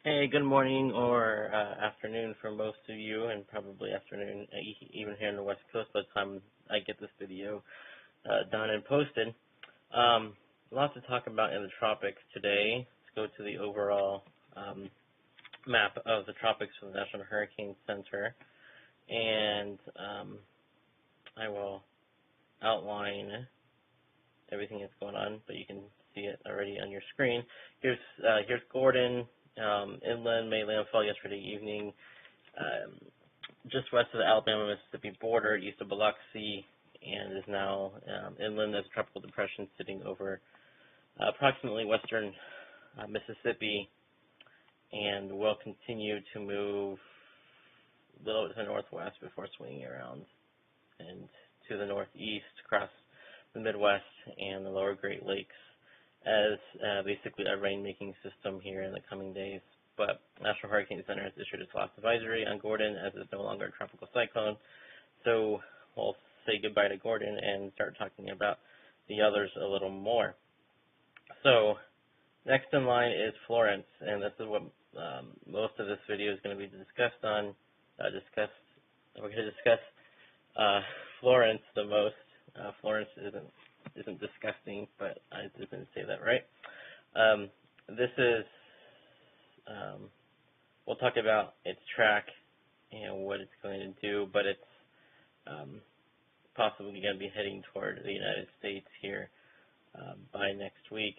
Hey, good morning or afternoon for most of you, and probably afternoon even here on the West Coast by the time I get this video done and posted. Lots to talk about in the tropics today. Let's go to the overall map of the tropics for the National Hurricane Center, and I will outline everything that's going on, but you can see it already on your screen. Here's Gordon. Inland made landfall yesterday evening, just west of the Alabama-Mississippi border, east of Biloxi, and is now inland as a tropical depression sitting over approximately western Mississippi, and will continue to move a little to the northwest before swinging around and to the northeast across the Midwest and the lower Great Lakes as basically a rain-making system here in the coming days. But National Hurricane Center has issued its last advisory on Gordon as it's no longer a tropical cyclone. So we'll say goodbye to Gordon and start talking about the others a little more. So next in line is Florence, and this is what most of this video is going to be discussed on. We're going to discuss Florence the most. Florence isn't disgusting, but I didn't say that right. This is, we'll talk about its track and what it's going to do, but it's possibly going to be heading toward the United States here by next week.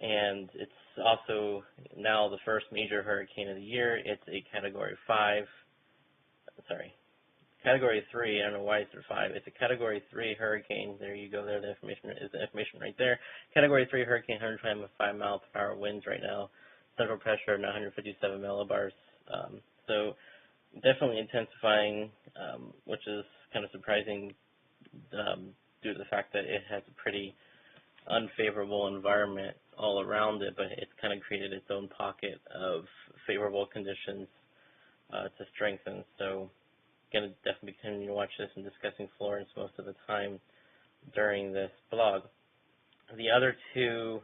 And it's also now the first major hurricane of the year. It's a Category 3. I don't know why it's 5. It's a Category 3 hurricane. There you go. There, the information is the information right there. Category 3 hurricane, 125 miles per hour winds right now. Central pressure 957 millibars. So definitely intensifying, which is kind of surprising due to the fact that it has a pretty unfavorable environment all around it, but it's kind of created its own pocket of favorable conditions to strengthen. So going to definitely continue to watch this and discussing Florence most of the time during this blog. The other two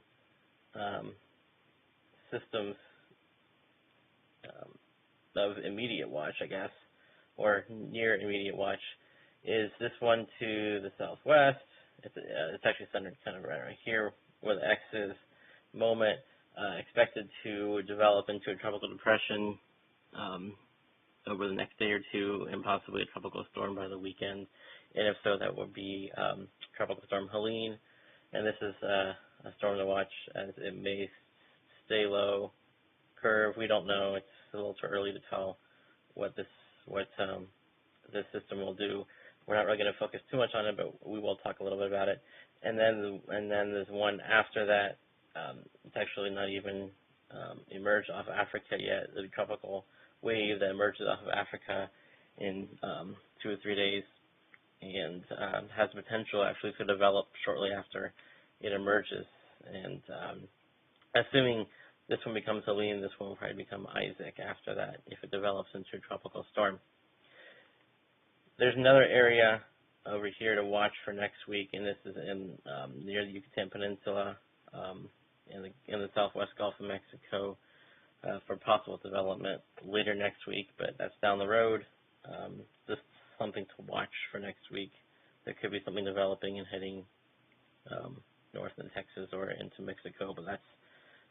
systems of immediate watch, I guess, or near immediate watch, is this one to the southwest. It's actually centered kind of right here where the X is. Moment expected to develop into a tropical depression over the next day or two, and possibly a tropical storm by the weekend. And if so, that would be Tropical Storm Helene. And this is a storm to watch as it may stay low, curve. We don't know. It's a little too early to tell what this system will do. We're not really going to focus too much on it, but we will talk a little bit about it. And then there's one after that. It's actually not even emerged off Africa yet. The tropical wave that emerges off of Africa in 2 or 3 days, and has the potential actually to develop shortly after it emerges. And assuming this one becomes Helene, this one will probably become Isaac after that if it develops into a tropical storm. There's another area over here to watch for next week, and this is in near the Yucatan Peninsula in the southwest Gulf of Mexico. For possible development later next week, but that's down the road. Just something to watch for next week. There could be something developing and heading north in Texas or into Mexico, but that's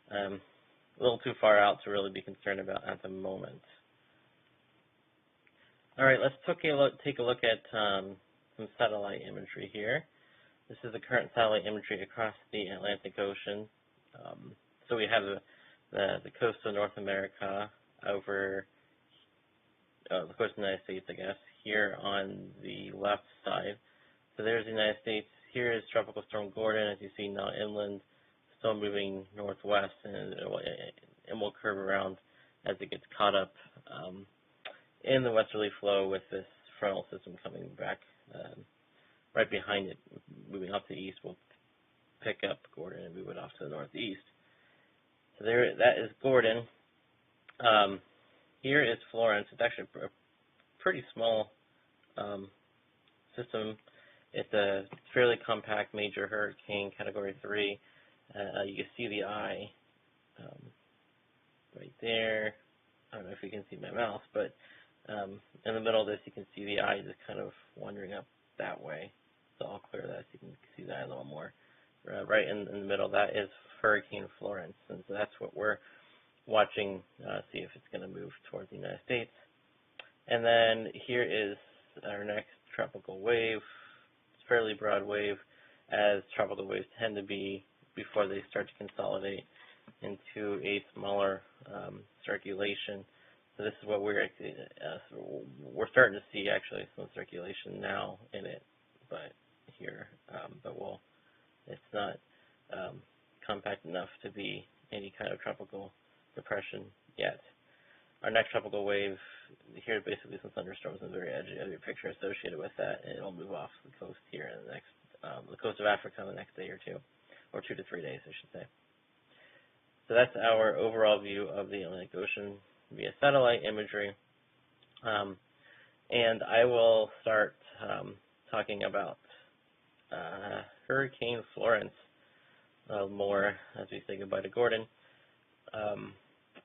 a little too far out to really be concerned about at the moment. All right, let's take a look at some satellite imagery here. This is the current satellite imagery across the Atlantic Ocean. So we have the coast of North America over the coast of the United States, I guess, here on the left side. So there's the United States. Here is Tropical Storm Gordon, as you see now inland, still moving northwest, and it will curve around as it gets caught up in the westerly flow with this frontal system coming back right behind it, moving off to the east. We'll pick up Gordon and move it off to the northeast. So there, that is Gordon. Here is Florence. It's actually a pretty small system. It's a fairly compact major hurricane, Category 3. You can see the eye right there. I don't know if you can see my mouse, but in the middle of this, you can see the eye just kind of wandering up that way. So I'll clear that so you can see that a little more. Right in the middle, that is Hurricane Florence, and so that's what we're watching, see if it's going to move towards the United States. And then here is our next tropical wave. It's a fairly broad wave, as tropical waves tend to be before they start to consolidate into a smaller circulation. So this is what we're starting to see, actually, some circulation now in it, but here, it's not compact enough to be any kind of tropical depression yet. Our next tropical wave, here basically some thunderstorms in the very edge of your picture associated with that, and it'll move off the coast here in the next, the coast of Africa in the next day or two, or 2 to 3 days, I should say. So that's our overall view of the Atlantic Ocean via satellite imagery. And I will start talking about Hurricane Florence more as we say goodbye to Gordon.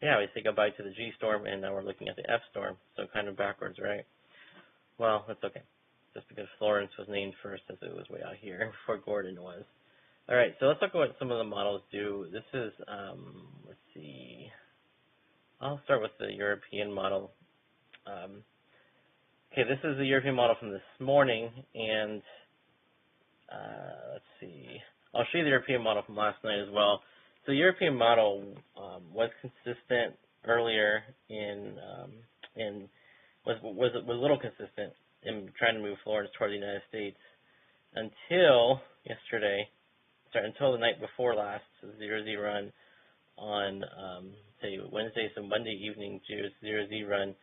We say goodbye to the G storm, and now we're looking at the F storm, so kind of backwards, right? Well, that's okay, just because Florence was named first, as it was way out here before Gordon was. All right, so let's look at what some of the models do. This is, let's see, I'll start with the European model. Okay, this is the European model from this morning, and let's see, I'll show you the European model from last night as well. So the European model was consistent earlier was a little consistent in trying to move Florence toward the United States until until the night before last, so the 0Z run on say Wednesday, so Monday evening, 0Z run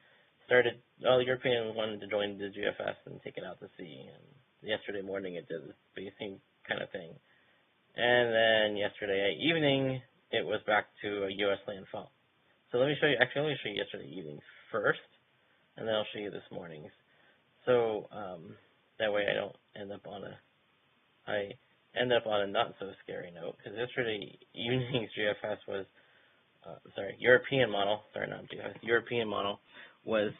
started. Well, the European wanted to join the GFS and take it out to sea, and yesterday morning it did the same kind of thing. And then yesterday evening, it was back to a U.S. landfall. So let me show you, actually, let me show you yesterday evening first, and then I'll show you this morning's. So that way I don't end up on a not so scary note, because yesterday evening's GFS was, European model, not GFS, European model was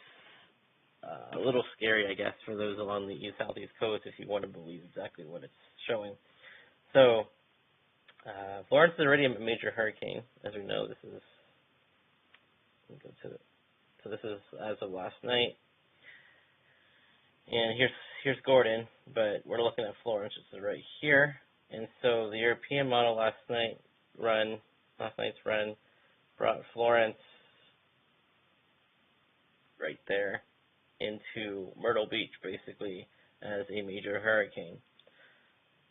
a little scary, I guess, for those along the southeast coast, if you want to believe exactly what it's showing. So Florence is already a major hurricane, as we know. This is, so this is as of last night. And here's Gordon, but we're looking at Florence, which is right here. And so the European model last night's run brought Florence right there into Myrtle Beach, basically, as a major hurricane.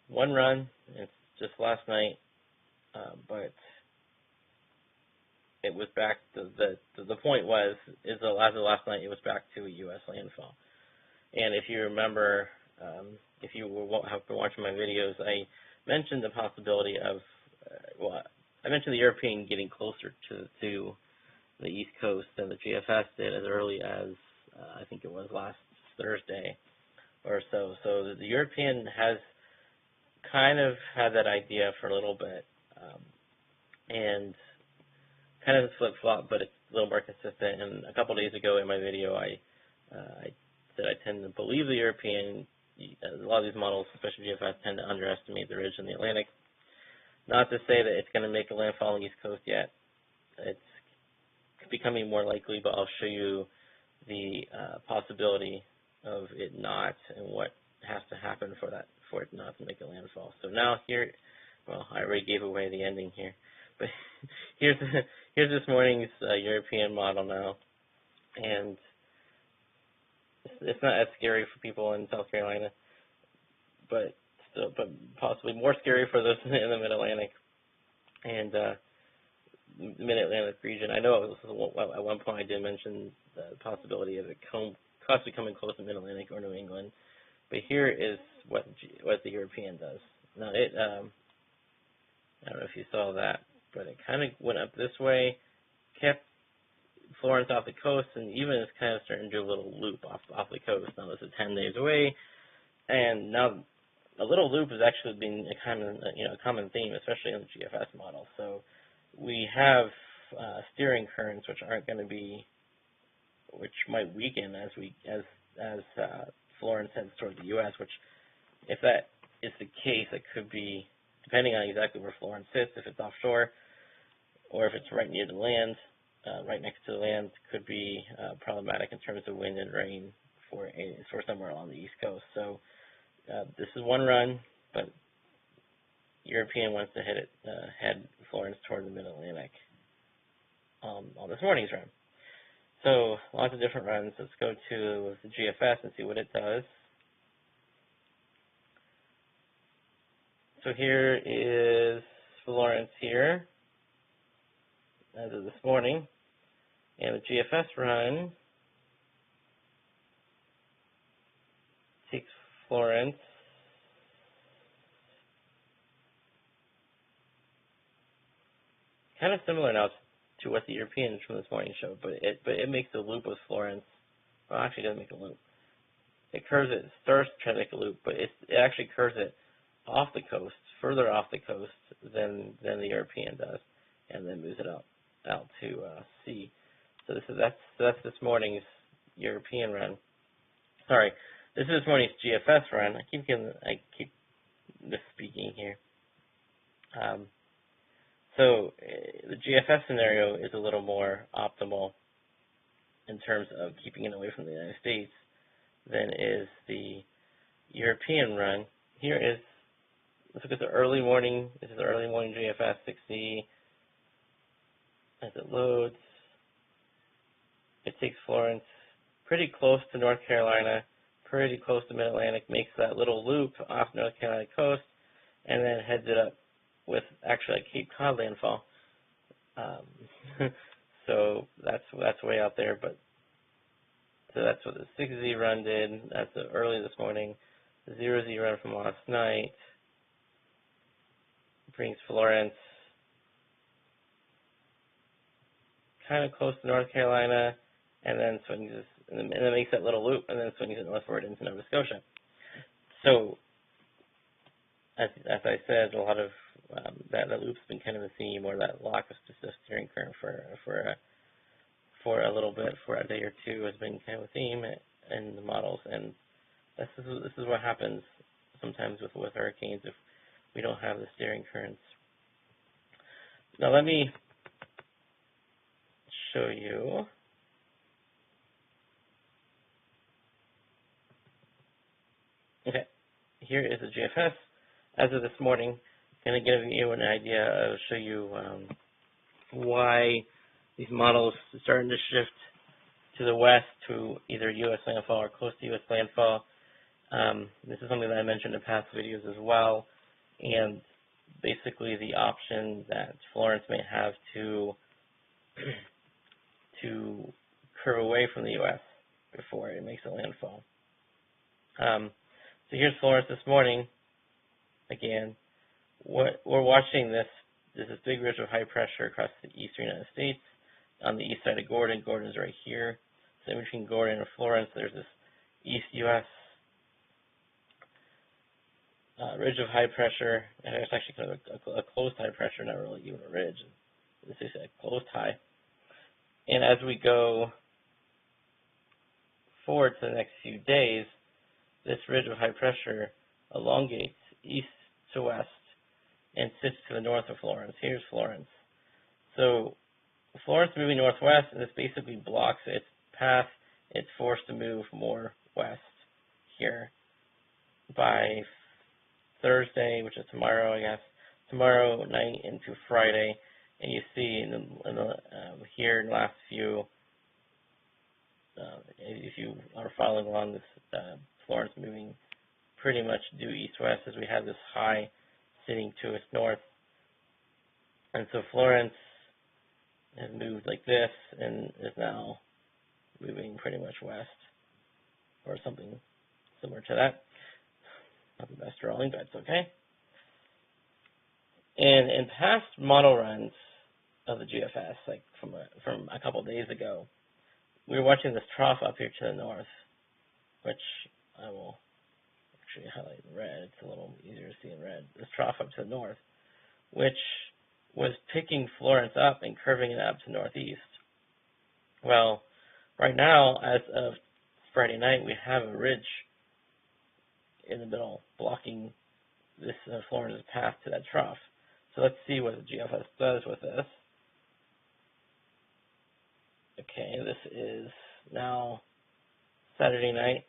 One run, it's just last night, but it was back to the point was, as of last night, it was back to a U.S. landfall. And if you remember, if you have been watching my videos, I mentioned the possibility of, I mentioned the European getting closer to the East Coast than the GFS did as early as, I think it was last Thursday or so. So the European has kind of had that idea for a little bit, and kind of flip-flop, but it's a little more consistent. And a couple days ago in my video, I said I tend to believe the European. A lot of these models, especially GFS, tend to underestimate the ridge in the Atlantic. Not to say that it's going to make a landfall on the East Coast yet. It's becoming more likely, but I'll show you the possibility of it not and what has to happen for it not to make a landfall. So now here, well, I already gave away the ending here, but here's this morning's European model now, and it's not as scary for people in South Carolina, but possibly more scary for those in the Mid-Atlantic and Mid-Atlantic region. I know at one point I did mention the possibility of it possibly coming close to Mid-Atlantic or New England, but here is what the European does. Now I don't know if you saw that, but it kind of went up this way, kept Florence off the coast, and even is kind of starting to do a little loop off the coast. Now this is 10 days away, and now a little loop has actually been a common theme, especially in the GFS model. So we have steering currents, which might weaken as Florence heads toward the U.S. Which, if that is the case, it could be, depending on exactly where Florence sits, if it's offshore or if it's right near the land, right next to the land, could be problematic in terms of wind and rain for somewhere along the East Coast. So this is one run, but European wants to head Florence toward the Mid-Atlantic on this morning's run. So lots of different runs. Let's go to the GFS and see what it does. So here is Florence here as of this morning, and the GFS run takes Florence kind of similar now to what the Europeans from this morning showed, but it makes a loop with Florence. Well, actually, it doesn't make a loop. It curves it. It starts to try to make a loop, but it actually curves it off the coast, further off the coast than the European does, and then moves it out to sea. So that's this morning's European run. Sorry, this is this morning's GFS run. I keep misspeaking here. So the GFS scenario is a little more optimal in terms of keeping it away from the United States than is the European run. Here is, let's look at the early morning. This is the early morning GFS 6C. As it loads, it takes Florence pretty close to North Carolina, pretty close to Mid-Atlantic, makes that little loop off North Carolina coast, and then heads it up with actually a Cape Cod landfall. So that's way out there, but so that's what the 6Z run did. That's early this morning. The 0Z run from last night brings Florence kind of close to North Carolina, and then swings this, and then makes that little loop, and then swings it northward into Nova Scotia. So, as I said, a lot of that loop's been kind of a theme, or that lock of specific steering current for a little bit, for a day or two, has been kind of a theme in the models, and this is what happens sometimes with hurricanes if we don't have the steering currents. Now let me show you okay, here is the GFS as of this morning. Going to give you an idea, show you why these models are starting to shift to the west to either U.S. landfall or close to U.S. landfall. This is something that I mentioned in past videos as well, and basically the option that Florence may have to curve away from the U.S. before it makes a landfall. So here's Florence this morning. Again, we're watching this. There's this big ridge of high pressure across the eastern United States on the east side of Gordon. Gordon is right here. So in between Gordon and Florence, there's this east U.S. Ridge of high pressure, and it's actually kind of a closed high pressure, not really even a ridge. This is a closed high. And as we go forward to the next few days, this ridge of high pressure elongates east to west and sits to the north of Florence. Here's Florence. So Florence moving northwest, and this basically blocks its path. It's forced to move more west here by Thursday, which is tomorrow, I guess. Tomorrow night into Friday, and you see here in the last few, if you are following along this, Florence moving pretty much due east-west as we have this high sitting to its north. And so Florence has moved like this and is now moving pretty much west, or something similar to that. Not the best drawing, but it's okay. And in past model runs of the GFS, like from a couple days ago, we were watching this trough up here to the north, which I will actually highlight in red. It's a little easier to see in red. This trough up to the north, which was picking Florence up and curving it up to northeast. Well, right now, as of Friday night, we have a ridge in the middle blocking this Florence's path to that trough. So let's see what the GFS does with this. Okay, this is now Saturday night,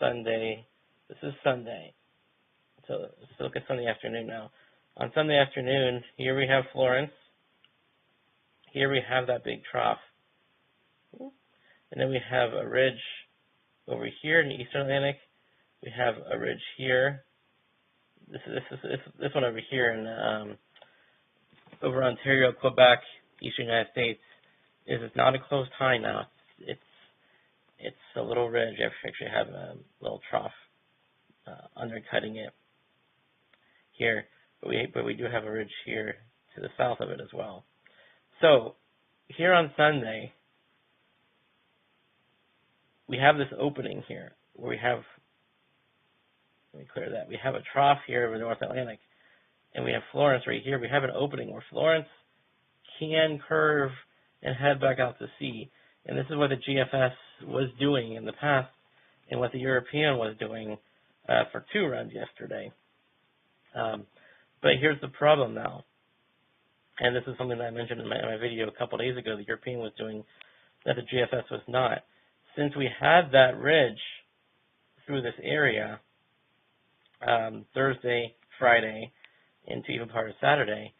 Sunday. This is Sunday. So let's look at Sunday afternoon now. On Sunday afternoon, here we have Florence. Here we have that big trough. And then we have a ridge over here in the Eastern Atlantic. We have a ridge here. This one over here in over Ontario, Quebec, Eastern United States is not a closed high now. It's a little ridge. You actually have a little trough undercutting it here, but we do have a ridge here to the south of it as well. So here on Sunday, we have this opening here where we have, let me clear that, we have a trough here over the North Atlantic, and we have Florence right here. We have an opening where Florence can curve and head back out to sea. And this is what the GFS was doing in the past and what the European was doing for 2 runs yesterday. But here's the problem now. And this is something that I mentioned in my video a couple days ago. The European was doing that the GFS was not. Since we had that ridge through this area Thursday, Friday, into even part of Saturday,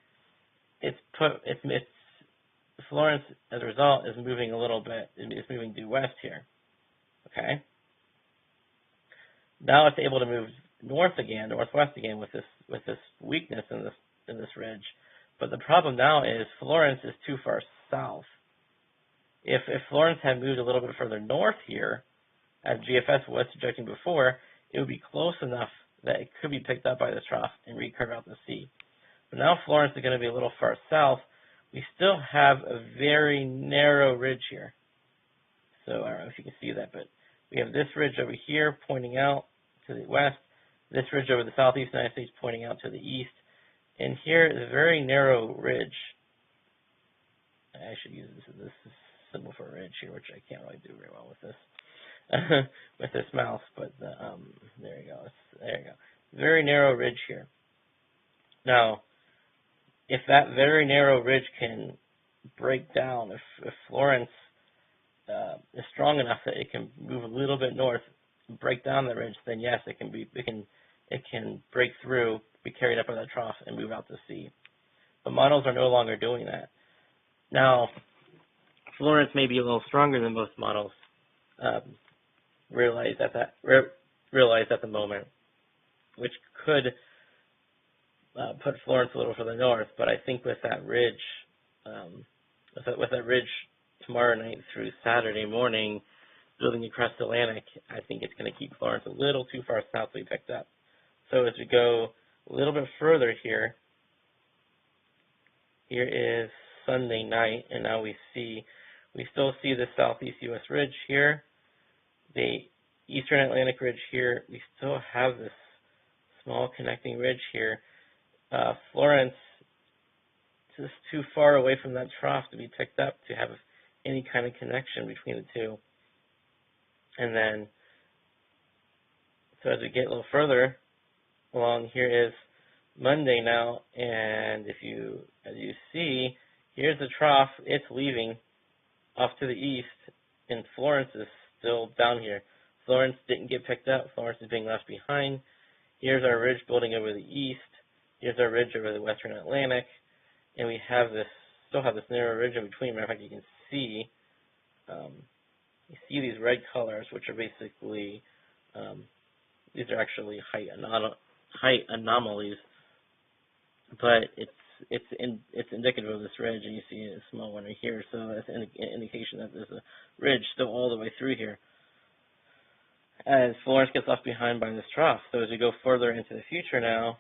it's Florence, as a result, is moving a little bit. It's moving due west here. Okay. Now it's able to move northwest again with this weakness in this ridge. But the problem now is Florence is too far south. If Florence had moved a little bit further north here, as GFS was suggesting before, it would be close enough that it could be picked up by this trough and recurve out to sea. But now Florence is going to be a little far south. We still have a very narrow ridge here. So I don't know if you can see that, but we have this ridge over here pointing out to the west, this ridge over the southeast United States pointing out to the east, and here is a very narrow ridge. I should use this symbol for a ridge here, which I can't really do very well with this with this mouse, but there you go. There you go. Very narrow ridge here. Now, if that very narrow ridge can break down, if Florence is strong enough that it can move a little bit north, break down the ridge, then yes, it can break through, be carried up by that trough, and move out to sea. But models are no longer doing that. Now, Florence may be a little stronger than most models realize at the moment, which could put Florence a little further north. But I think with that ridge, tomorrow night through Saturday morning, building across the Atlantic, I think it's going to keep Florence a little too far south to be picked up. So as we go a little bit further here is Sunday night, and now we still see the southeast U.S. ridge here, the eastern Atlantic ridge here. We still have this small connecting ridge here. Florence is just too far away from that trough to be picked up to have any kind of connection between the two. And then, so as we get a little further along, here is Monday now, and as you see, here's the trough. It's leaving off to the east, and Florence is still down here. Florence didn't get picked up. Florence is being left behind. Here's our ridge building over the east. Here's our ridge over the western Atlantic, and we have still have this narrow ridge in between. Matter of fact, you can see these red colors, which are basically these are actually height anomalies, but it's indicative of this ridge, and you see a small one right here. So that's an indication that there's a ridge still all the way through here. As Florence gets left behind by this trough. So as we go further into the future now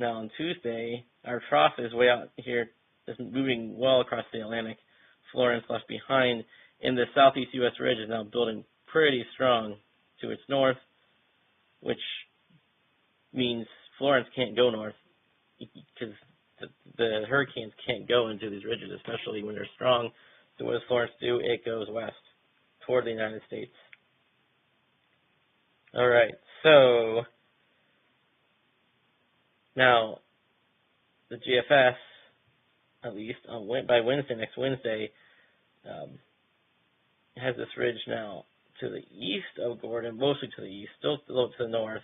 on Tuesday, our trough is way out here, is moving well across the Atlantic. Florence left behind, and the southeast U.S. ridge is now building pretty strong to its north, which means Florence can't go north. because the hurricanes can't go into these ridges, especially when they're strong. So what does Florence do? It goes west toward the United States. All right, so now the GFS, at least by Wednesday, next Wednesday, has this ridge now to the east of Gordon, mostly to the east, still a little to the north,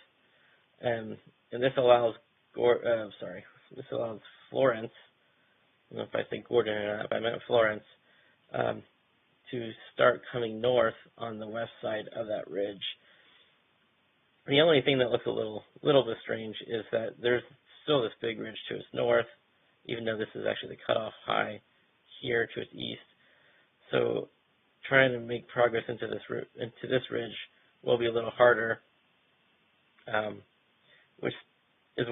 and this allows this allows Florence. I don't know if I say Gordon or not, if I meant Florence, to start coming north on the west side of that ridge. The only thing that looks a little bit strange is that there's still this big ridge to its north, even though this is actually the cutoff high here to its east. So trying to make progress into this ridge will be a little harder, which is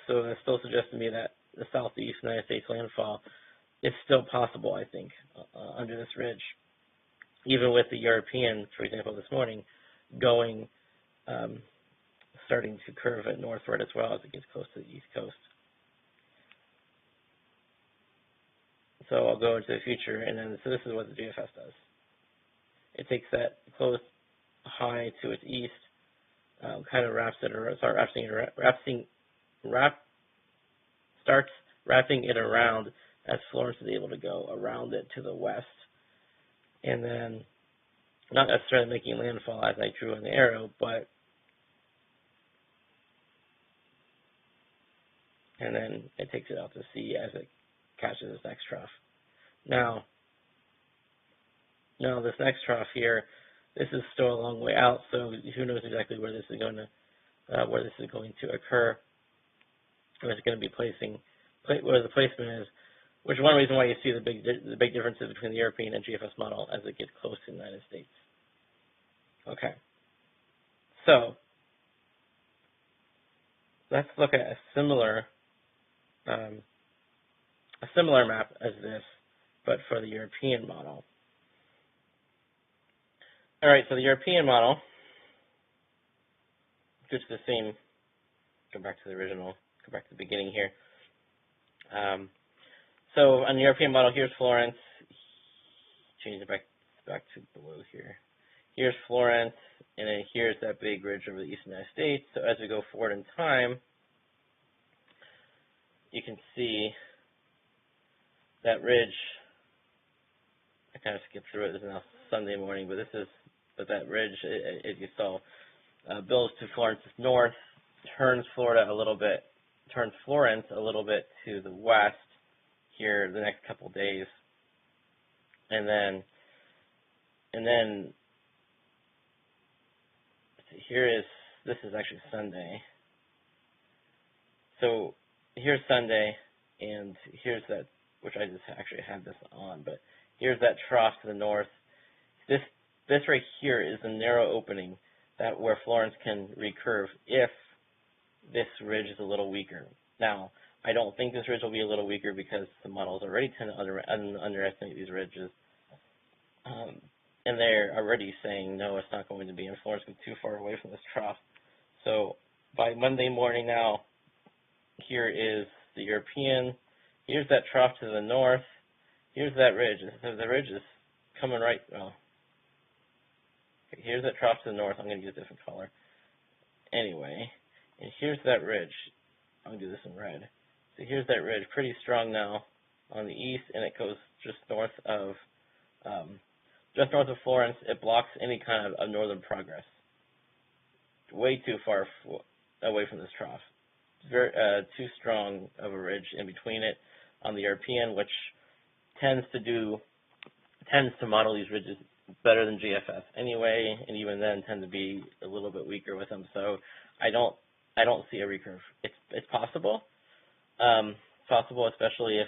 so that still suggests to me that the southeast United States landfall is still possible, I think, under this ridge, even with the European, for example, this morning, starting to curve it northward as well as it gets close to the east coast. So I'll go into the future, and then so this is what the GFS does. It takes that close high to its east, kind of starts wrapping it around as Florence is able to go around it to the west, and then not necessarily making landfall as I drew on the arrow, and then it takes it out to sea as it catches its next trough. Now this next trough here, this is still a long way out, so who knows exactly where this is going to occur, where it's going to be where the placement is, which is one reason why you see the big differences between the European and GFS model as it gets close to the United States. Okay, so let's look at a similar map as this, but for the European model. All right, so the European model, just the same. Go back to the original. Go back to the beginning here. So on the European model, here's Florence. Change it back to blue here. Here's Florence, and then here's that big ridge over the eastern United States. So as we go forward in time, you can see that ridge. I kind of skipped through it. This is now Sunday morning, but that ridge, as you saw, builds to Florence's north, turns Florence a little bit to the west here the next couple days, and then this is actually Sunday. So here's Sunday, and here's that, which I just actually had this on, but here's that trough to the north. This right here is the narrow opening where Florence can recurve if this ridge is a little weaker. Now, I don't think this ridge will be a little weaker because the models already tend to underestimate these ridges. And they're already saying, no, it's not going to be, and Florence is too far away from this trough. So by Monday morning now, here is the European. Here's that trough to the north. Here's that ridge. So the ridge is coming right, here's that trough to the north. I'm going to use a different color. Anyway, and here's that ridge. I'm going to do this in red. So here's that ridge, pretty strong now on the east, and it goes just north of Florence. It blocks any kind of northern progress. Way too far away from this trough. Very too strong of a ridge in between it on the European, which tends to model these ridges better than GFS anyway, and even then tend to be a little bit weaker with them. So I don't see a recurve. It's possible. Possible, especially if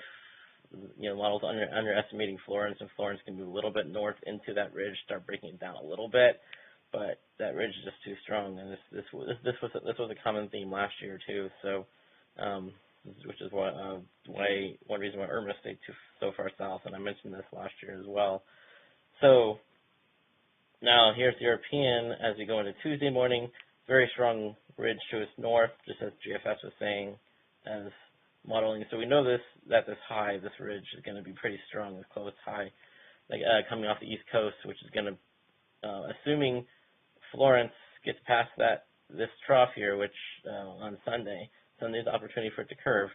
models underestimating Florence, and Florence can move a little bit north into that ridge, start breaking it down a little bit. But that ridge is just too strong, and this was a common theme last year too. So, which is one reason why Irma stayed so far south, and I mentioned this last year as well. So now here's the European as we go into Tuesday morning. Very strong ridge to its north, just as GFS was saying, as modeling. So we know that this high, this ridge, is going to be pretty strong, this close high, like coming off the East Coast, which is going to, assuming Florence gets past this trough here, which on Sunday's opportunity for it to curve,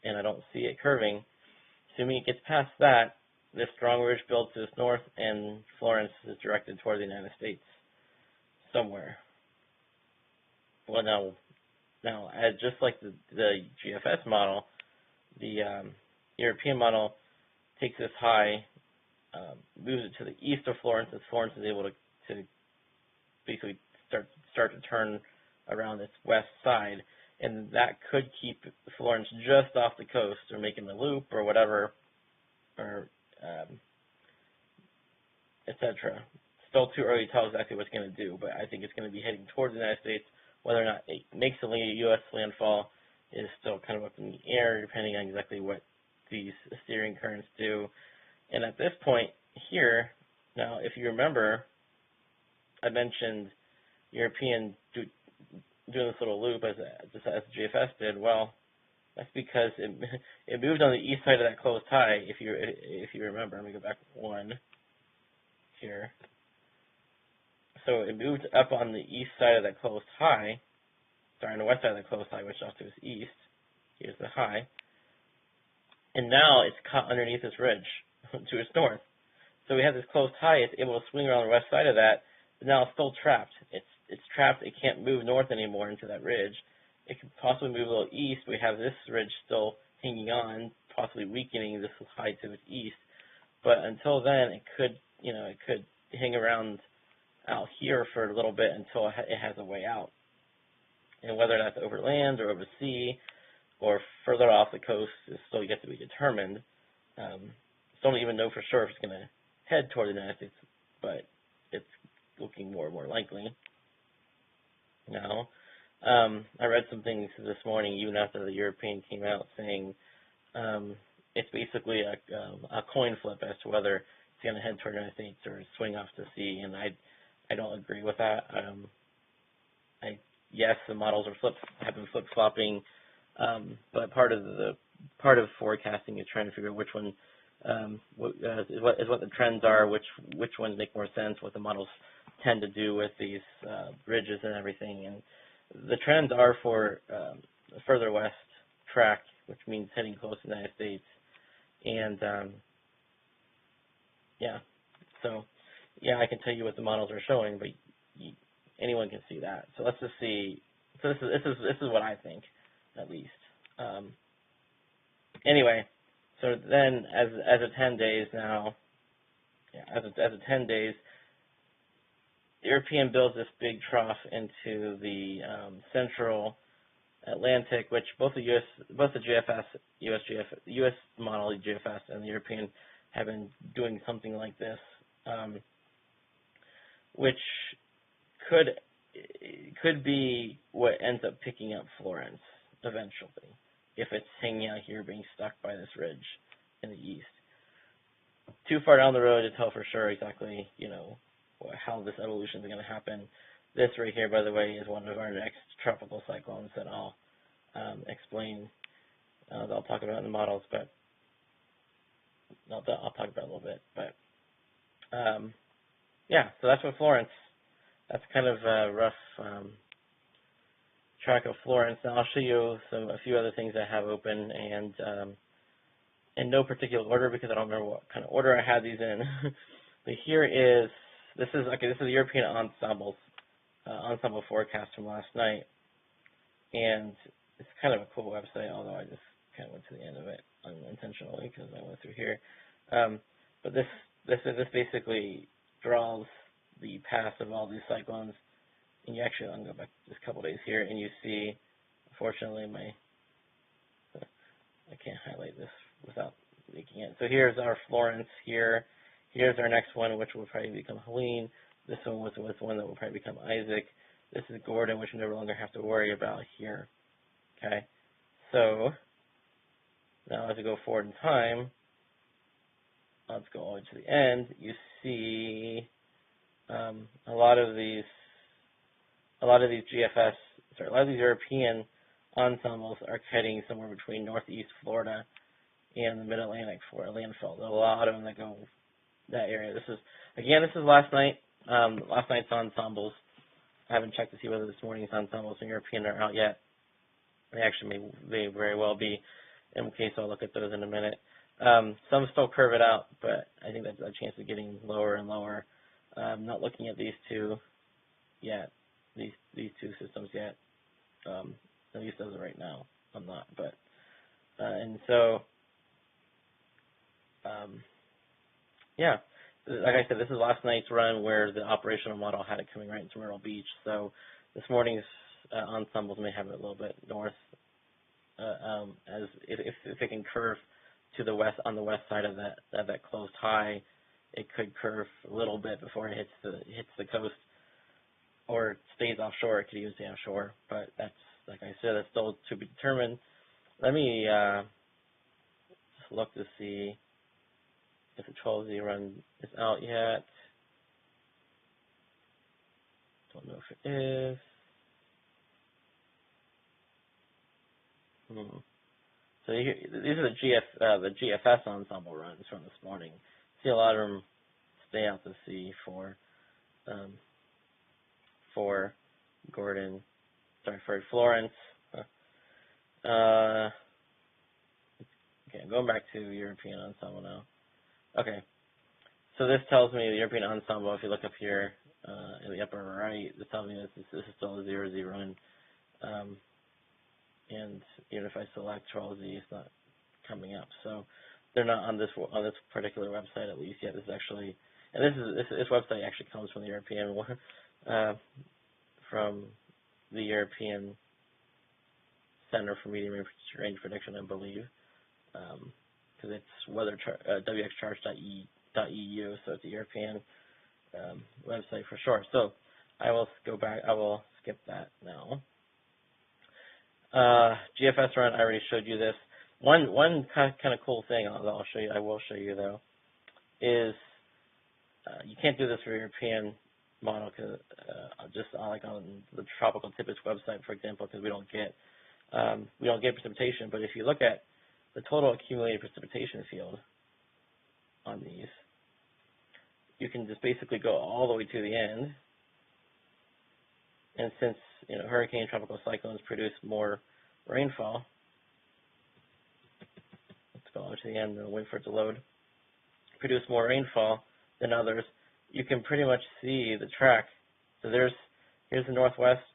and I don't see it curving. Assuming it gets past that, this strong ridge builds to the north, and Florence is directed toward the United States somewhere. Well, now, just like the GFS model, the European model takes this high, moves it to the east of Florence, as Florence is able to basically start to turn around its west side, and that could keep Florence just off the coast, or making the loop, or whatever, or etc. Still too early to tell exactly what it's going to do, but I think it's going to be heading towards the United States. Whether or not it makes a U.S. landfall is still kind of up in the air, depending on exactly what these steering currents do. And at this point here, now, if you remember, I mentioned European doing this little loop just as GFS did. Well, that's because it moved on the east side of that closed high. If you remember, let me go back one here. So it moved up on the east side of that closed high. Sorry, on the west side of the closed high, which is off to its east. Here's the high. And now it's caught underneath this ridge to its north. So we have this closed high. It's able to swing around the west side of that, but now it's still trapped. It's trapped. It can't move north anymore into that ridge. It could possibly move a little east. We have this ridge still hanging on, possibly weakening this high to its east. But until then, it could hang around out here for a little bit until it has a way out. And whether that's over land or over sea or further off the coast is still yet to be determined. Still don't even know for sure if it's going to head toward the United States, but it's looking more and more likely now. I read some things this morning, even after the European came out, saying it's basically a coin flip as to whether it's going to head toward the United States or swing off to sea, and I don't agree with that. Yes, the models have been flip-flopping, but part of forecasting is trying to figure out which one is what the trends are, which ones make more sense, what the models tend to do with these ridges and everything. And the trends are for a further west track, which means heading close to the United States. And I can tell you what the models are showing, but anyone can see that. So let's just see. So this is what I think, at least. Anyway, so then as of 10 days now, as of 10 days, the European builds this big trough into the central Atlantic, which both the U.S. model GFS and the European have been doing something like this, which could be what ends up picking up Florence eventually, if it's hanging out here being stuck by this ridge in the east. Too far down the road to tell for sure exactly, how this evolution is going to happen. This right here, by the way, is one of our next tropical cyclones that I'll explain. I'll talk about in the models, but I'll talk about it a little bit. But so that's what Florence. That's kind of a rough track of Florence. Now I'll show you a few other things I have open, and in no particular order because I don't remember what kind of order I had these in. But this is the European ensemble forecast from last night, and it's kind of a cool website. Although I just kind of went to the end of it unintentionally because I went through here. But this basically draws the path of all these cyclones, and you actually, I'll go back just a couple days here, and you see, unfortunately, I can't highlight this without leaking it. So here's our Florence here. Here's our next one, which will probably become Helene. This one was one that will probably become Isaac. This is Gordon, which we no longer have to worry about here. Okay, so now as we go forward in time, let's go all the way to the end. You see a lot of these European ensembles are heading somewhere between northeast Florida and the mid-Atlantic for landfall. There's a lot of them that go that area. This is last night. Last night's ensembles. I haven't checked to see whether this morning's ensembles in European are out yet. They actually may very well be. In case I'll look at those in a minute. Some still curve it out, but I think that's a chance of getting lower and lower. I'm not looking at these two yet. These two systems yet. At least as of right now, I'm not. But and so yeah, like I said, this is last night's run where the operational model had it coming right into Myrtle Beach. So this morning's ensembles may have it a little bit north, as if it can curve to the west on the west side of that closed high, it could curve a little bit before it hits the coast, or it stays offshore. It could even stay offshore, but that's, like I said, that's still to be determined. Let me just look to see if the 12Z run is out yet. Don't know if it is. So these are the GFS ensemble runs from this morning. See a lot of them stay out to sea for Florence. Okay, I'm going back to European ensemble now. Okay, so this tells me the European ensemble. If you look up here in the upper right, this tells me this is still a 0Z run. And even if I select 12Z, it's not coming up. So they're not on this particular website at least yet. This is actually, and this website actually comes from the European one, from the European Center for Medium Range Prediction, I believe, because it's wxcharts.eu, so it's a European website for sure. So I will go back. I will skip that now. GFS run, I already showed you this. One kind of cool thing I will show you though, is you can't do this for European model, because just like on the Tropical Tidbits website, for example, because we don't get precipitation. But if you look at the total accumulated precipitation field on these, you can just basically go all the way to the end. And since hurricane tropical cyclones produce more rainfall, let's go over to the end and wait for it to load, produce more rainfall than others, you can pretty much see the track. So here's the northwest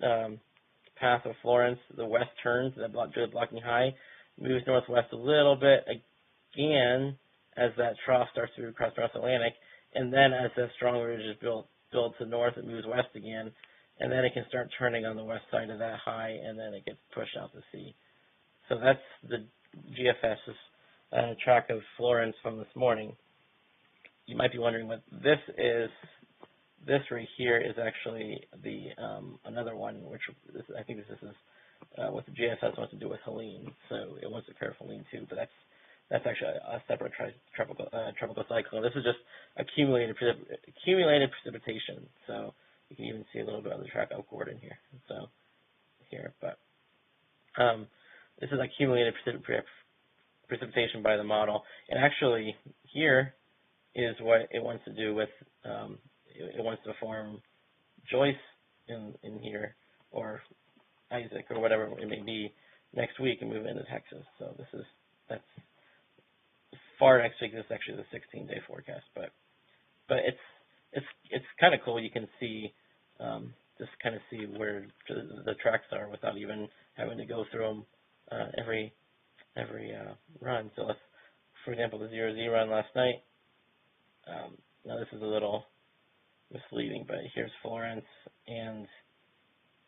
path of Florence. The west turns, the blocking high, moves northwest a little bit again as that trough starts to move across the North Atlantic, and then as the strong ridge is built to the north, it moves west again. And then it can start turning on the west side of that high, and then it gets pushed out to sea. So that's the GFS's track of Florence from this morning. You might be wondering what this is. This right here is actually the another one, which I think this is what the GFS wants to do with Helene. So it wants to curve Helene too, but that's actually a separate tropical cyclone. This is just accumulated precipitation. So you can even see a little bit of the track upward in here. So but this is accumulated precipitation by the model. And actually, here is what it wants to do with. It wants to form Joyce in here, or Isaac, or whatever it may be, next week and move into Texas. So that's far next week. This is actually the 16-day forecast, but it's kind of cool. You can see just kind of see where the tracks are without even having to go through them every run. So let's, for example, the 0Z run last night. Now this is a little misleading, but here's Florence, and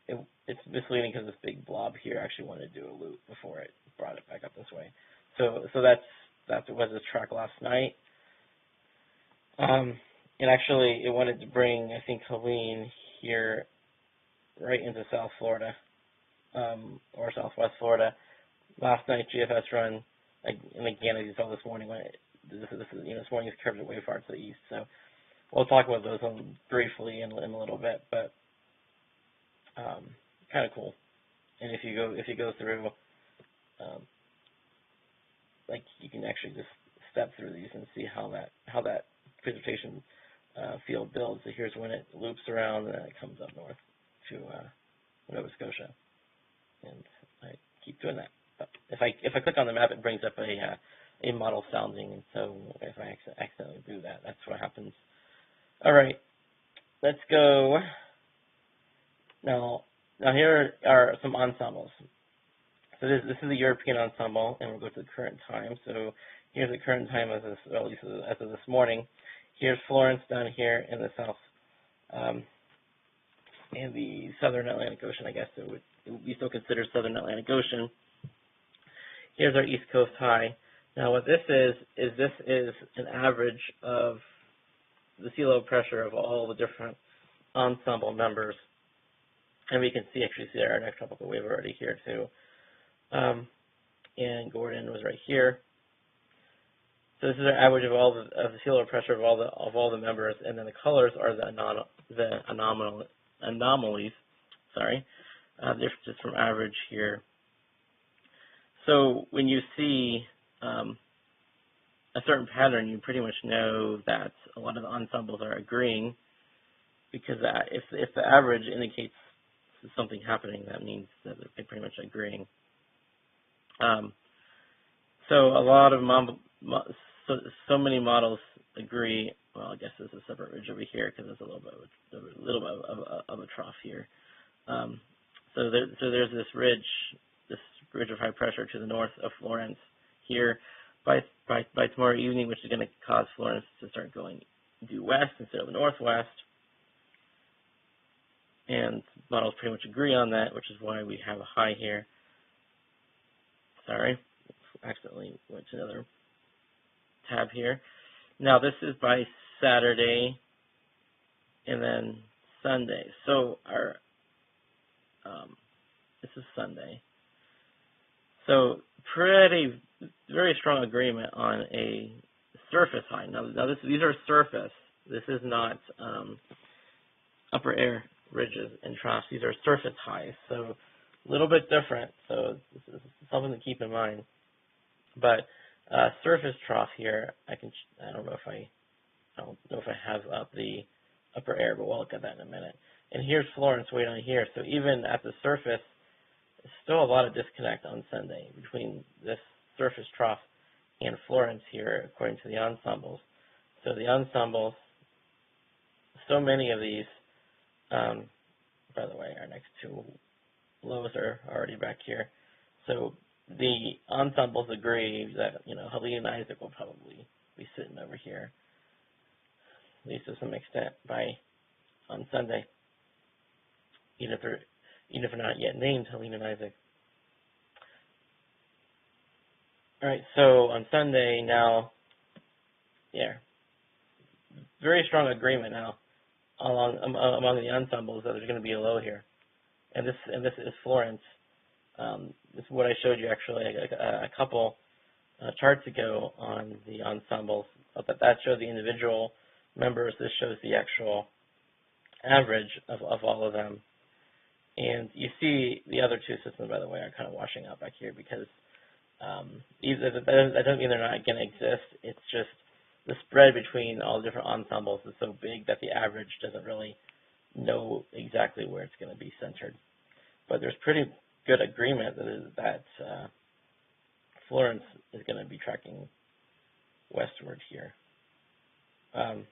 it's misleading because this big blob here actually wanted to do a loop before it brought it back up this way. So that was the track last night. And actually, it wanted to bring, I think, Helene here right into South Florida, or Southwest Florida. Last night, GFS run, and again, as you saw this morning, this morning's curved way far to the east. So we'll talk about those briefly in a little bit, but kind of cool. And if you go through, like you can actually just step through these and see how that precipitation field builds. So here's when it loops around and then it comes up north to Nova Scotia, and I keep doing that. But if I click on the map, it brings up a model sounding, and so if I accidentally do that, that's what happens. All right, let's go. Now here are some ensembles. So this is the European ensemble, and we'll go to the current time. So here's the current time as of this morning. Here's Florence down here in the south, in the southern Atlantic Ocean. I guess it would be still considered southern Atlantic Ocean. Here's our East Coast high. Now what this is an average of the sea level pressure of all the different ensemble members. And we can actually see our next tropical wave already here too. And Gordon was right here. So this is our average of the sea level pressure of all the members, and then the colors are the anomalies. Sorry, differences from average here. So when you see a certain pattern, you pretty much know that a lot of the ensembles are agreeing, because if the average indicates something happening, that means that they're pretty much agreeing. So a lot of so many models agree. Well, I guess there's a separate ridge over here because there's a little bit of a trough here. So there's this ridge of high pressure to the north of Florence here. By tomorrow evening, which is going to cause Florence to start going due west instead of northwest. And models pretty much agree on that, which is why we have a high here. Sorry, accidentally went to another tab here. Now this is by Saturday and then Sunday. So this is Sunday. So very strong agreement on a surface high. Now these are surface. This is not upper air ridges and troughs. These are surface highs, so a little bit different. So this is something to keep in mind. But surface trough here, I don't know if I have up the upper air, but we'll look at that in a minute. And here's Florence way down here. So even at the surface, there's still a lot of disconnect on Sunday between this surface trough and Florence here, according to the ensembles. So the ensembles, so many of these. By the way, our next two lows are already back here. So the ensembles agree that, Helene and Isaac will probably be sitting over here, at least to some extent, on Sunday, even if they're not yet named Helene and Isaac. All right, so on Sunday now, very strong agreement now among the ensembles that there's going to be a low here, and this is Florence. This is what I showed you actually a couple charts ago on the ensembles. But that showed the individual members. This shows the actual average of all of them. And you see the other two systems, by the way, are kind of washing out back here because that doesn't mean they're not going to exist. It's just the spread between all the different ensembles is so big that the average doesn't really know exactly where it's going to be centered. But there's pretty good agreement that Florence is going to be tracking westward here. And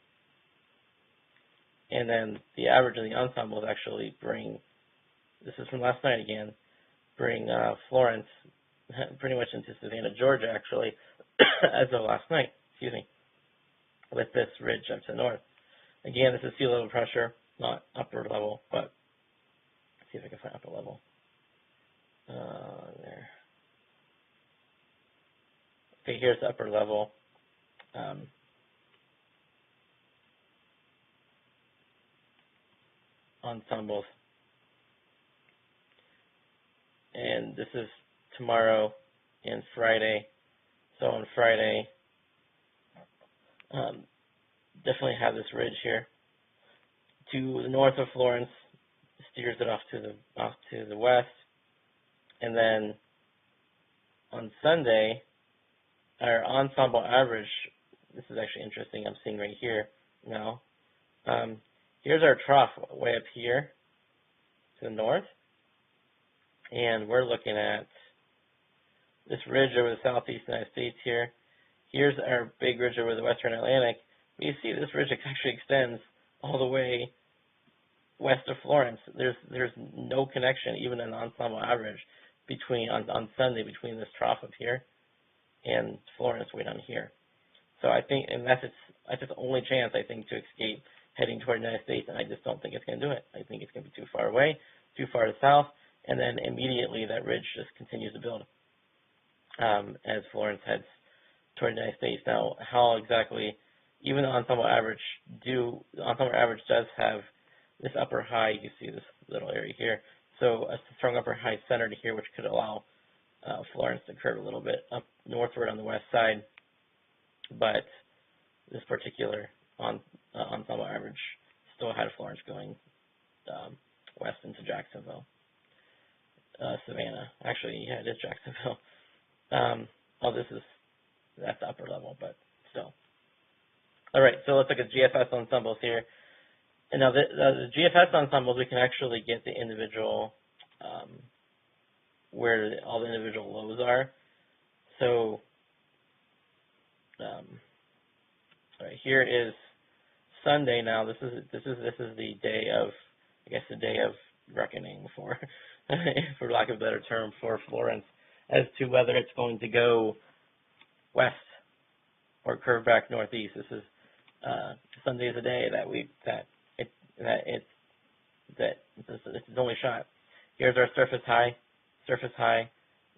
then the average of the ensembles actually this is from last night again, bring Florence pretty much into Savannah, Georgia, actually, as of last night, with this ridge up to the north. Again, this is sea level pressure, not upper level, but let's see if I can find upper level. There. Okay, here's the upper level. Ensembles. And this is tomorrow and Friday. So on Friday, definitely have this ridge here to the north of Florence, steers it off to the west, And then on Sunday, our ensemble average, this is actually interesting, I'm seeing right here now. Here's our trough way up here to the north. And we're looking at this ridge over the southeast United States here. Here's our big ridge over the western Atlantic. But you see this ridge actually extends all the way west of Florence. There's no connection, even an ensemble average, between on Sunday between this trough up here and Florence way down here. So I think, and that's its only chance, I think, to escape heading toward the United States, and I just don't think it's going to do it. I think it's going to be too far away, too far to the south, and then immediately that ridge just continues to build as Florence heads toward the United States. Now, how exactly, even the ensemble average does have this upper high. You can see this little area here. So a strong upper high centered here, which could allow Florence to curve a little bit up northward on the west side. But this particular ensemble average still had Florence going west into Jacksonville, Savannah. Actually, yeah, it is Jacksonville. That's the upper level, but still. All right, so let's look at GFS ensembles here. And now the GFS ensembles, we can actually get the individual, where all the individual lows are. So, all right, here is Sunday now. This is the day of, I guess, the day of reckoning for lack of a better term, for Florence, as to whether it's going to go west or curve back northeast. This is Sunday is the day it's its only shot. Here's our surface high.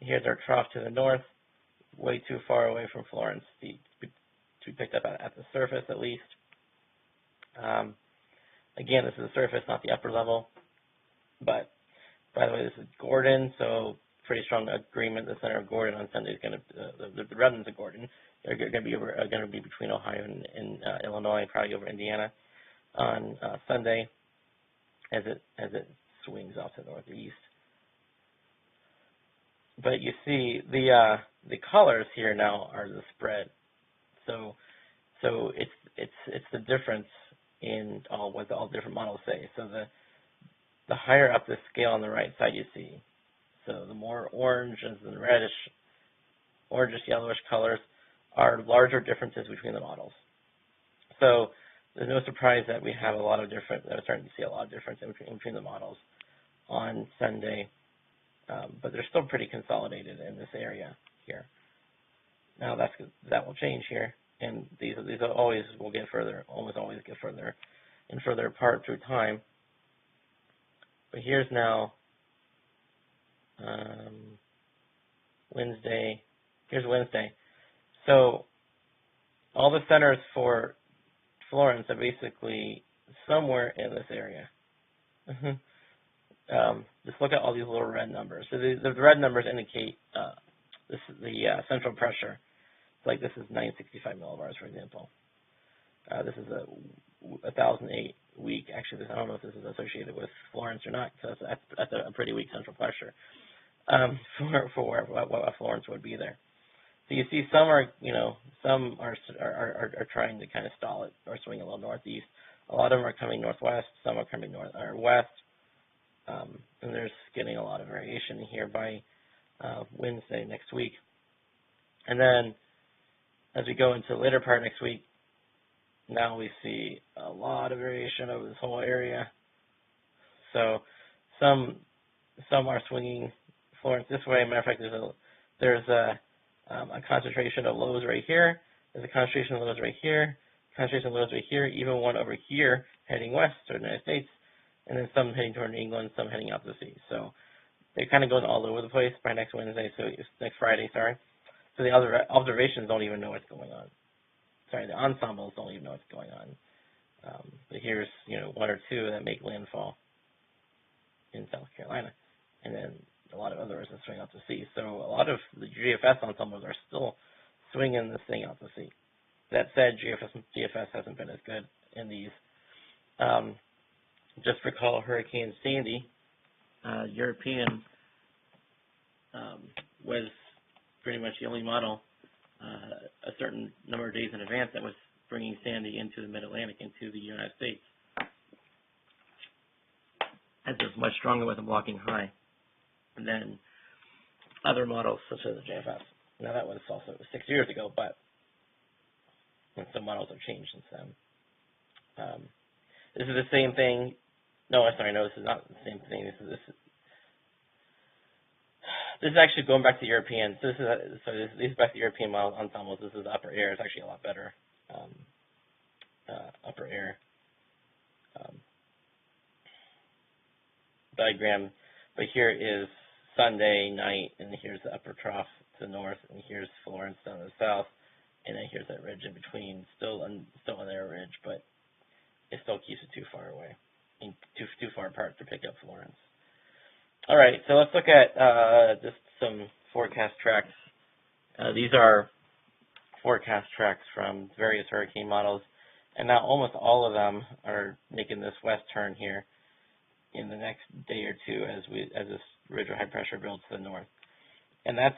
Here's our trough to the north, way too far away from Florence to be picked up at the surface at least. Again, this is the surface, not the upper level. But by the way, this is Gordon, so pretty strong agreement. The center of Gordon on Sunday is going to the remnants of Gordon are going to be between Ohio and Illinois, probably over Indiana on Sunday, as it swings off to the northeast. But you see the colors here now are the spread. So it's the difference in what all different models say. So the higher up the scale on the right side you see. So the more orange and the reddish, orangish, yellowish colors are larger differences between the models. So there's no surprise that we're starting to see a lot of difference in between the models on Sunday, but they're still pretty consolidated in this area here. Now that will change here, and these always will get further, almost always get further and further apart through time. But here's now Wednesday. Here's Wednesday. So all the centers for Florence are basically somewhere in this area. Just look at all these little red numbers. So the red numbers indicate the central pressure. So like this is 965 millibars, for example. This is a 1,008 weak. Actually, I don't know if this is associated with Florence or not, because that's a pretty weak central pressure for what Florence would be there. So you see, some are trying to kind of stall it or swing a little northeast. A lot of them are coming northwest. Some are coming west. And there's getting a lot of variation here by Wednesday next week. And then as we go into the later part next week, now we see a lot of variation over this whole area. So some are swinging Florence this way. Matter of fact, there's a concentration of lows right here. There's a concentration of lows right here. Concentration of lows right here. Even one over here heading west to the United States, and then some heading toward England, some heading out to sea. So they're kind of going all over the place by next Friday. So the other observations don't even know what's going on. The ensembles don't even know what's going on. But here's one or two that make landfall in South Carolina, and then a lot of others that swing out to sea. So a lot of the GFS ensembles are still swinging this thing out to sea. That said, GFS hasn't been as good in these. Just recall Hurricane Sandy, European was pretty much the only model a certain number of days in advance that was bringing Sandy into the Mid-Atlantic, into the United States. As it was much stronger with a blocking high than other models such as the JFS. Now that was also 6 years ago, but some models have changed since then. This is the same thing. No, sorry, no, this is not the same thing. This is actually going back to European. So this is back to European model ensembles. This is upper air. It's actually a lot better upper air diagram. But here is Sunday night, and here's the upper trough to the north, and here's Florence down to the south, and then here's that ridge in between, still an air ridge, but it still keeps it too far away, and too far apart to pick up Florence. All right, so let's look at just some forecast tracks. These are forecast tracks from various hurricane models, and now almost all of them are making this west turn here in the next day or two as this ridge of high pressure builds to the north. And that's,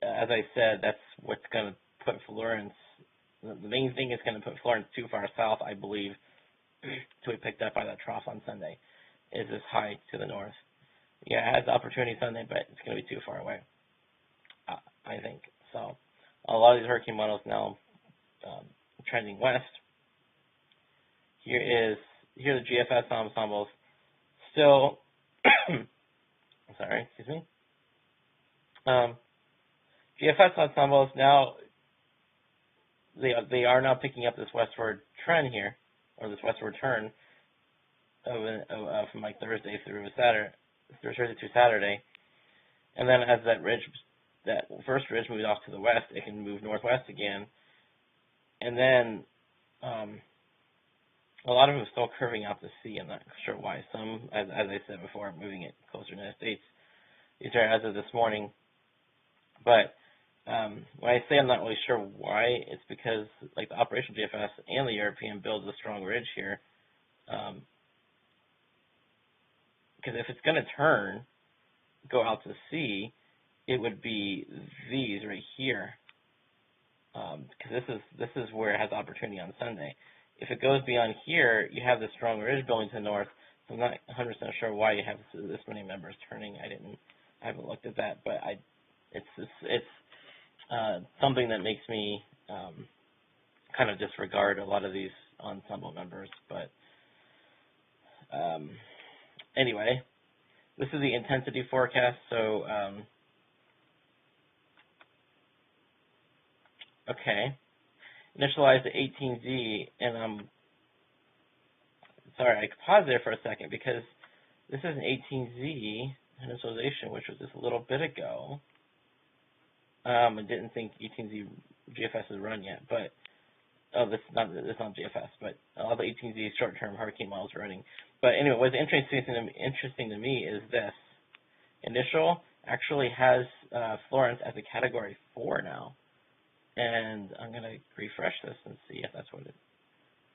as I said, that's what's going to put Florence, the main thing is going to put Florence too far south, I believe, to be picked up by that trough on Sunday, is this high to the north. Yeah, it has the opportunity Sunday, but it's going to be too far away, I think. So a lot of these hurricane models now trending west. Here are the GFS ensembles. Still, sorry, excuse me. GFS ensembles now, they are now picking up this westward trend here, or this westward turn from like Thursday through Saturday, and then as that first ridge moves off to the west, it can move northwest again, and then a lot of them are still curving out to sea. I'm not sure why. Some, as I said before, moving it closer to the United States. These are as of this morning. But when I say I'm not really sure why, it's because like the operational GFS and the European builds a strong ridge here. Because if it's going to turn, go out to sea, it would be these right here. Because this is where it has opportunity on Sunday. If it goes beyond here, you have this strong ridge building to the north. So I'm not 100% sure why you have this many members turning. I haven't looked at that, but it's something that makes me kind of disregard a lot of these ensemble members. But anyway, this is the intensity forecast. So okay. Initialize the 18Z, and sorry, I paused there for a second because this is an 18Z initialization, which was just a little bit ago. I didn't think 18Z GFS is run yet, but this is not GFS, but all the 18Z short-term hurricane models are running. But anyway, what's interesting to me is this initial actually has Florence as a Category 4 now. And I'm going to refresh this and see if that's what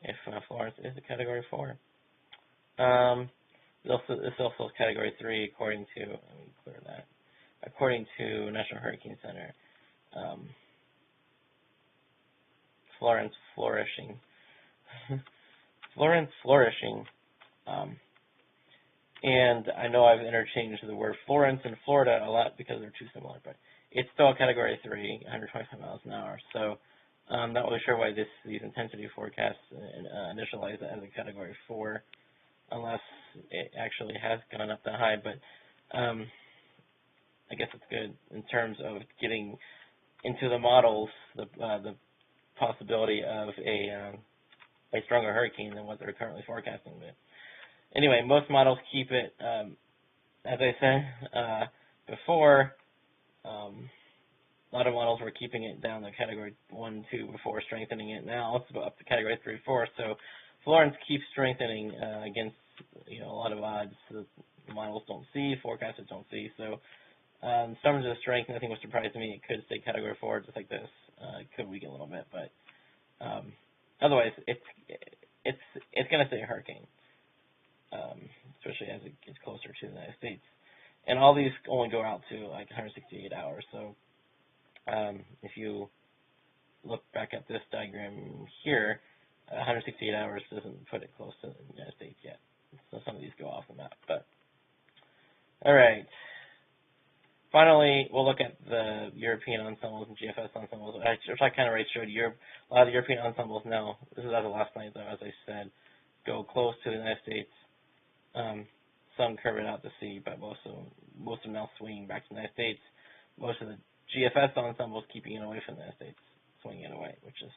if Florence is a Category 4. It's also Category 3 according to, let me clear that, according to National Hurricane Center. Florence flourishing. Florence flourishing. And I know I've interchanged the word Florence and Florida a lot because they're too similar, but it's still a Category 3, 125 miles an hour. So I'm not really sure why these intensity forecasts initialize it as a Category 4, unless it actually has gone up that high. But I guess it's good in terms of getting into the models the possibility of a stronger hurricane than what they're currently forecasting. But anyway, most models keep it, as I said before. A lot of models were keeping it down to Category 1, 2 before strengthening it. Now it's up to Category 3, 4. So Florence keeps strengthening against a lot of odds that the models don't see, forecasters don't see. So in terms of strength, nothing was surprising me. It could stay Category 4 just like this. It could weaken a little bit, but otherwise it's going to stay a hurricane, especially as it gets closer to the United States. And all these only go out to like 168 hours. So if you look back at this diagram here, 168 hours doesn't put it close to the United States yet. So some of these go off the map. But all right. Finally, we'll look at the European ensembles and GFS ensembles, which I kind of already showed you. A lot of the European ensembles now, this is as of last night, though, as I said, go close to the United States. Some curve it out to sea, but most of them now swinging back to the United States. Most of the GFS ensembles keeping it away from the United States, swinging it away, which is,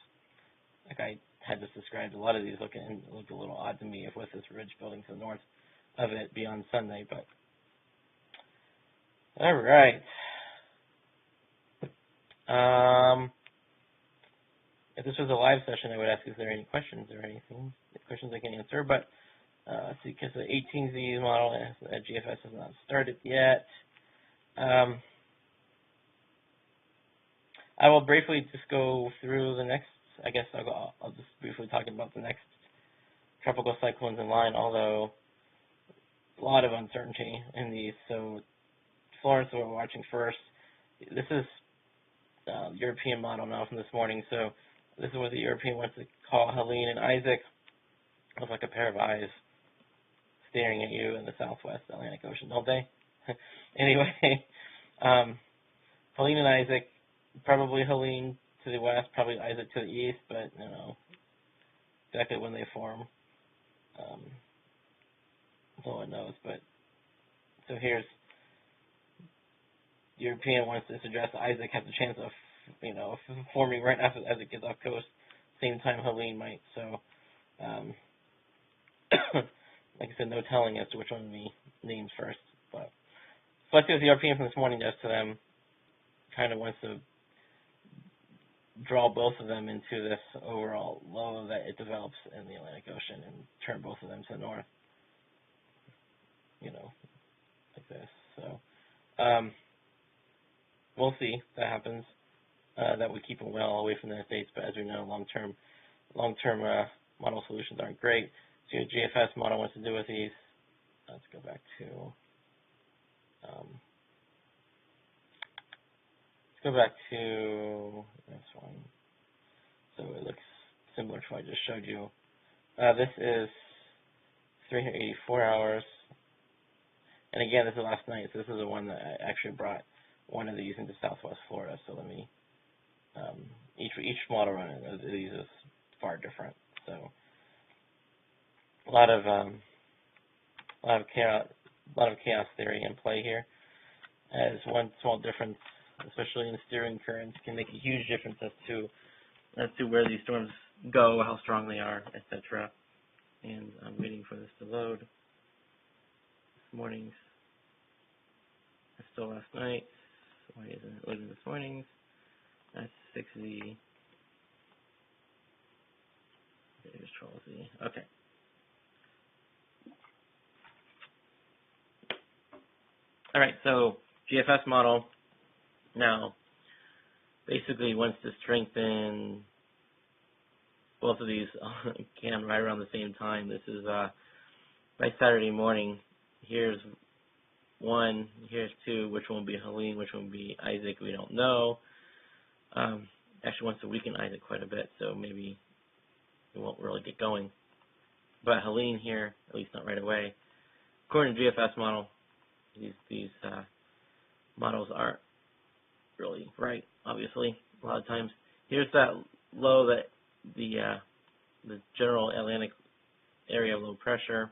like I had just described, a lot of these look a little odd to me with this ridge building to the north of it beyond Sunday, but all right. If this was a live session, I would ask, is there any questions or anything? Questions I can answer, but let's see, because the 18Z model at GFS has not started yet. I will briefly just go through the next, I guess I'll just briefly talk about the next tropical cyclones in line, although a lot of uncertainty in these. So Florence, we're watching first. This is European model now from this morning. So this is what the European wants to call Helene and Isaac. Looks like a pair of eyes staring at you in the southwest Atlantic Ocean, don't they? Anyway, Helene and Isaac, probably Helene to the west, probably Isaac to the east, but you know exactly when they form. No one knows, but so here's European wants to suggest Isaac has a chance of, forming right after as it gets off coast, same time Helene might. So, like I said, no telling as to which one of the names first. But so let's see what the European from this morning does to them. Kind of wants to draw both of them into this overall low that it develops in the Atlantic Ocean and turn both of them to the north. Like this. So. We'll see if that happens. That would keep them well away from the United States, but as we know, long-term model solutions aren't great. So your GFS model wants to do with these. Let's go back to this one. So it looks similar to what I just showed you. This is 384 hours. And again, this is last night, so this is the one that I actually brought one of these into Southwest Florida. So let me each model run of these is far different. So a lot of chaos theory in play here. As one small difference, especially in steering currents, can make a huge difference as to where these storms go, how strong they are, etc. And I'm waiting for this to load. This morning's still last night. Why isn't it loading this morning? That's 6Z. There's 12Z. Okay. All right, so GFS model now basically wants to strengthen both of these right around the same time. This is by Saturday morning. Here's one, here's two. Which one will be Helene, which one will be Isaac, we don't know. Actually wants to weaken Isaac quite a bit, so maybe it won't really get going. But Helene here, at least not right away. According to GFS model, these models aren't really right, obviously, a lot of times. Here's that low that the general Atlantic area of low pressure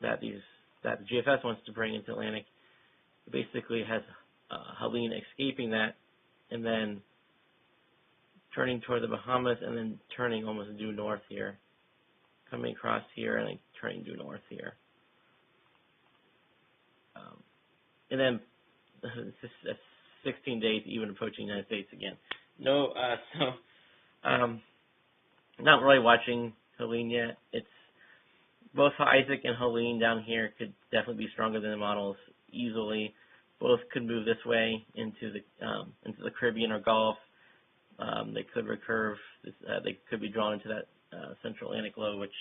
that the GFS wants to bring into Atlantic. It basically has Helene escaping that and then turning toward the Bahamas and then turning almost due north here, coming across here and then turning due north here. And then 16 days even approaching the United States again. No, not really watching Helene yet. It's both Isaac and Helene down here could definitely be stronger than the models easily. Both could move this way into the Caribbean or Gulf. They could recurve. They could be drawn into that Central Atlantic low, which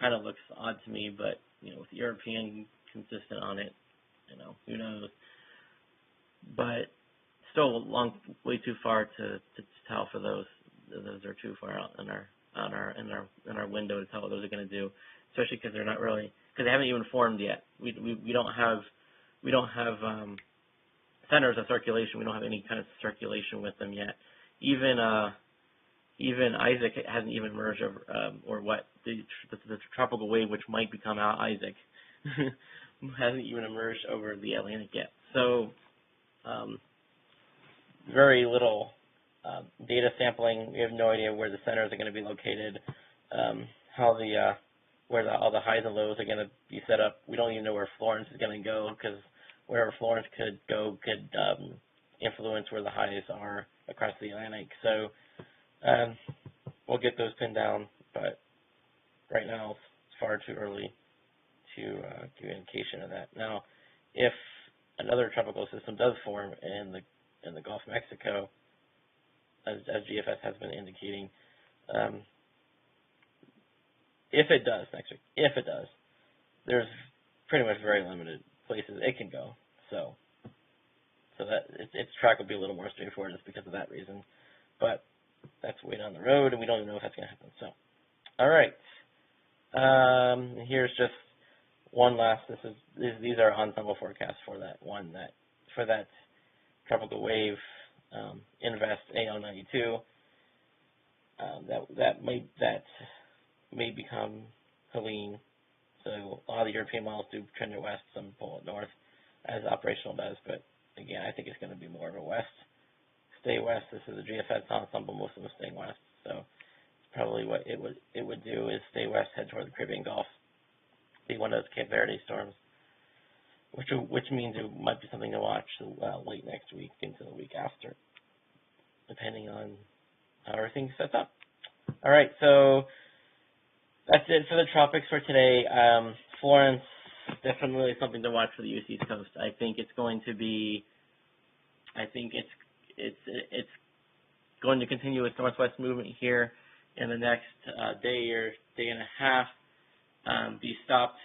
kind of looks odd to me. But with the European consistent on it. Who knows? But still way too far to tell for those. Those are too far out in our window to tell what those are going to do, especially because they're not really, because they haven't even formed yet. We don't have centers of circulation. We don't have any kind of circulation with them yet. Even Isaac hasn't even merged over, or what the tropical wave, which might become Isaac, hasn't even emerged over the Atlantic yet. So very little data sampling. We have no idea where the centers are going to be located, where all the highs and lows are going to be set up. We don't even know where Florence is going to go, because wherever Florence could go could influence where the highs are across the Atlantic. So we'll get those pinned down, but right now it's far too early to give an indication of that. Now, if another tropical system does form in the Gulf of Mexico, as GFS has been indicating, if it does next week, there's pretty much very limited places it can go. So that its track will be a little more straightforward just because of that reason. But that's way down the road, and we don't even know if that's going to happen. So, all right. Here's just one last. These are ensemble forecasts for that tropical wave, Invest AL92. That may become Helene. So a lot of the European models do trend to west, some pull it north, as operational does. But again, I think it's going to be more of a west. Stay west. This is a GFS ensemble. Most of them staying west. So probably what it would do is stay west, head toward the Caribbean Gulf. Be one of those Cape Verde storms, which means it might be something to watch late next week into the week after, depending on how everything sets up. All right, so that's it for the tropics for today. Florence, definitely something to watch for the U.S. East Coast. I think it's going to be. I think it's going to continue its northwest movement here in the next day or day and a half. Be stopped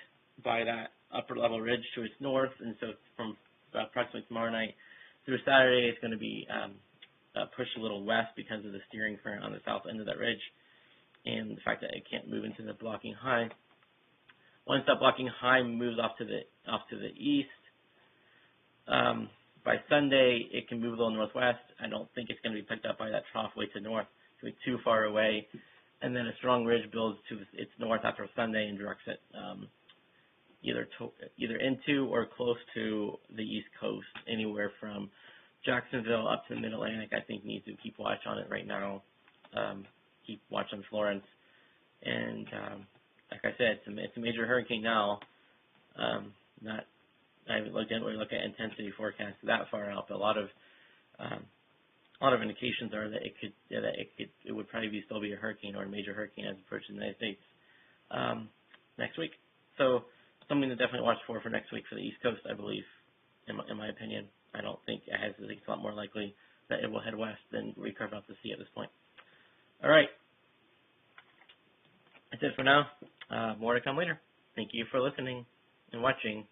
by that upper level ridge to its north, and so from approximately tomorrow night through Saturday, it's going to be pushed a little west because of the steering current on the south end of that ridge, and the fact that it can't move into the blocking high. Once that blocking high moves off to the east, by Sunday it can move a little northwest. I don't think it's going to be picked up by that trough way to north. It's going to be too far away. And then a strong ridge builds to its north after Sunday and directs it either into or close to the East Coast, anywhere from Jacksonville up to the Mid-Atlantic. I think needs to keep watch on it right now. Keep watch on Florence. And like I said, it's a major hurricane now. I haven't looked at intensity forecasts that far out, but a lot of indications are that it would probably still be a hurricane or a major hurricane as it approaches the United States next week. So something to definitely watch for next week for the East Coast, I believe, in my opinion. I think it's a lot more likely that it will head west than recurve out to sea at this point. All right. That's it for now. More to come later. Thank you for listening and watching.